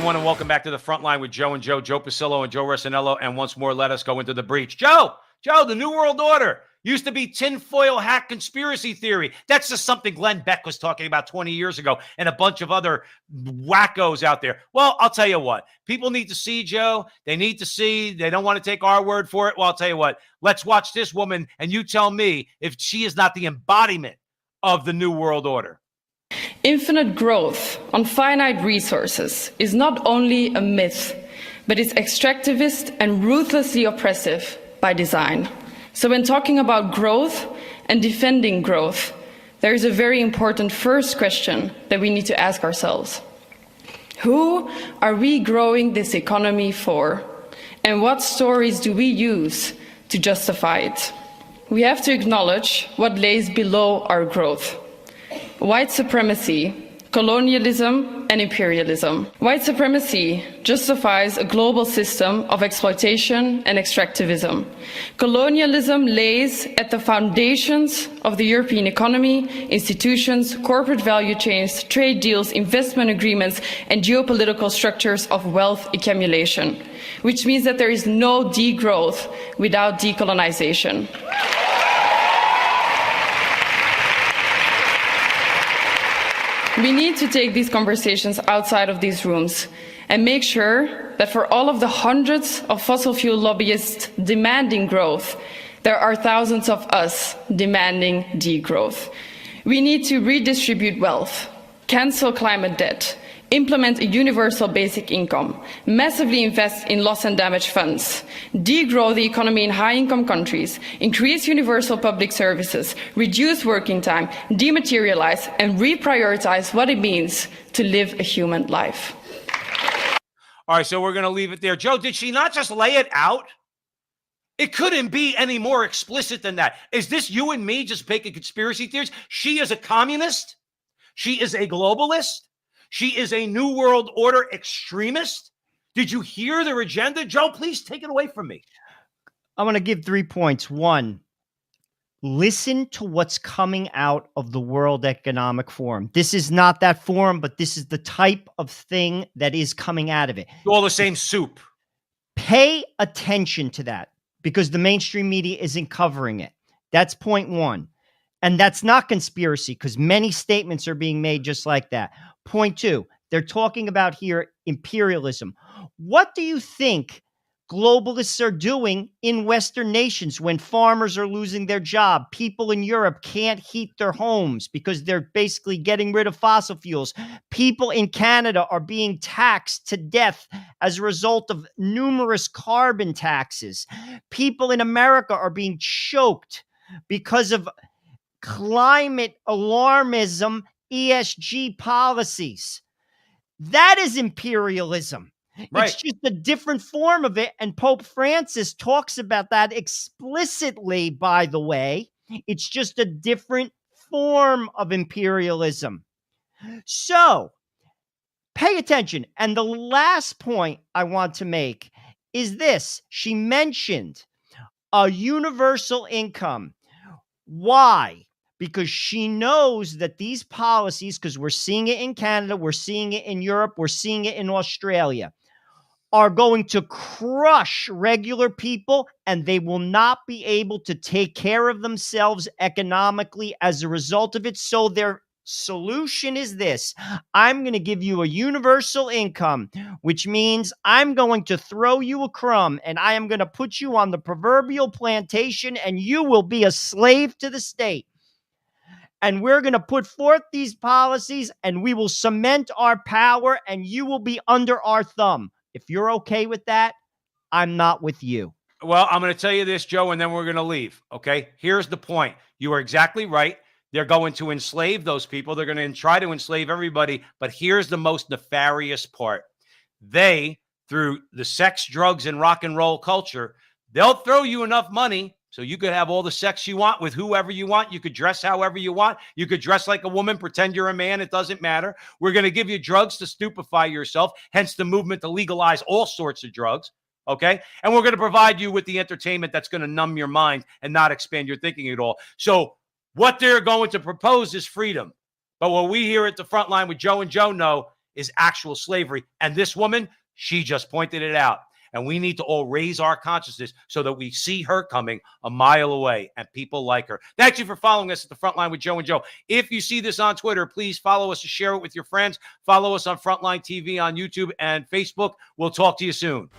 everyone, and welcome back to the Frontline with Joe and Joe Pasillo and Joe Resinello. And once more, let us go into the breach. Joe, the New World Order used to be tinfoil hat conspiracy theory. That's just something Glenn Beck was talking about 20 years ago and a bunch of other wackos out there. Well, I'll tell you what. People need to see, Joe. They need to see. They don't want to take our word for it. Well, I'll tell you what. Let's watch this woman, and you tell me if she is not the embodiment of the New World Order. Infinite growth on finite resources is not only a myth, but it's extractivist and ruthlessly oppressive by design. So when talking about growth and defending growth, there is a very important first question that we need to ask ourselves. Who are we growing this economy for? And what stories do we use to justify it? We have to acknowledge what lays below our growth. White supremacy, colonialism, and imperialism. White supremacy justifies a global system of exploitation and extractivism. Colonialism lays at the foundations of the European economy, institutions, corporate value chains, trade deals, investment agreements, and geopolitical structures of wealth accumulation, which means that there is no degrowth without decolonization. We need to take these conversations outside of these rooms and make sure that for all of the hundreds of fossil fuel lobbyists demanding growth, there are thousands of us demanding degrowth. We need to redistribute wealth, cancel climate debt, implement a universal basic income, massively invest in loss and damage funds, degrow the economy in high-income countries, increase universal public services, reduce working time, dematerialize, and reprioritize what it means to live a human life. All right, so we're going to leave it there. Joe, did she not just lay it out? It couldn't be any more explicit than that. Is this you and me just making conspiracy theories? She is a communist. She is a globalist. She is a New World Order extremist. Did you hear their agenda? Joe, please take it away from me. I want to give 3 points. 1, listen to what's coming out of the World Economic Forum. This is not that forum, but this is the type of thing that is coming out of it. All the same soup. Pay attention to that because the mainstream media isn't covering it. That's point 1. And that's not conspiracy because many statements are being made just like that. Point 2, they're talking about here imperialism. What do you think globalists are doing in Western nations when farmers are losing their job? People in Europe can't heat their homes because they're basically getting rid of fossil fuels. People in Canada are being taxed to death as a result of numerous carbon taxes. People in America are being choked because of climate alarmism, ESG policies. That is imperialism. Right. It's just a different form of it. And Pope Francis talks about that explicitly, by the way. It's just a different form of imperialism. So pay attention. And the last point I want to make is this. She mentioned a universal income. Why? Because she knows that these policies, because we're seeing it in Canada, we're seeing it in Europe, we're seeing it in Australia, are going to crush regular people and they will not be able to take care of themselves economically as a result of it. So their solution is this. I'm going to give you a universal income, which means I'm going to throw you a crumb and I am going to put you on the proverbial plantation and you will be a slave to the state. And we're going to put forth these policies and we will cement our power and you will be under our thumb. If you're okay with that, I'm not with you. Well, I'm going to tell you this, Joe, and then we're going to leave. Okay. Here's the point. You are exactly right. They're going to enslave those people. They're going to try to enslave everybody. But here's the most nefarious part. They, through the sex, drugs, and rock and roll culture, they'll throw you enough money so you could have all the sex you want with whoever you want. You could dress however you want. You could dress like a woman, pretend you're a man. It doesn't matter. We're going to give you drugs to stupefy yourself, hence the movement to legalize all sorts of drugs. Okay. And we're going to provide you with the entertainment that's going to numb your mind and not expand your thinking at all. So what they're going to propose is freedom. But what we here at the Frontline with Joe and Joe know is actual slavery. And this woman, she just pointed it out. And we need to all raise our consciousness so that we see her coming a mile away and people like her. Thank you for following us at the Frontline with Joe and Joe. If you see this on Twitter, please follow us and share it with your friends. Follow us on Frontline TV on YouTube and Facebook. We'll talk to you soon.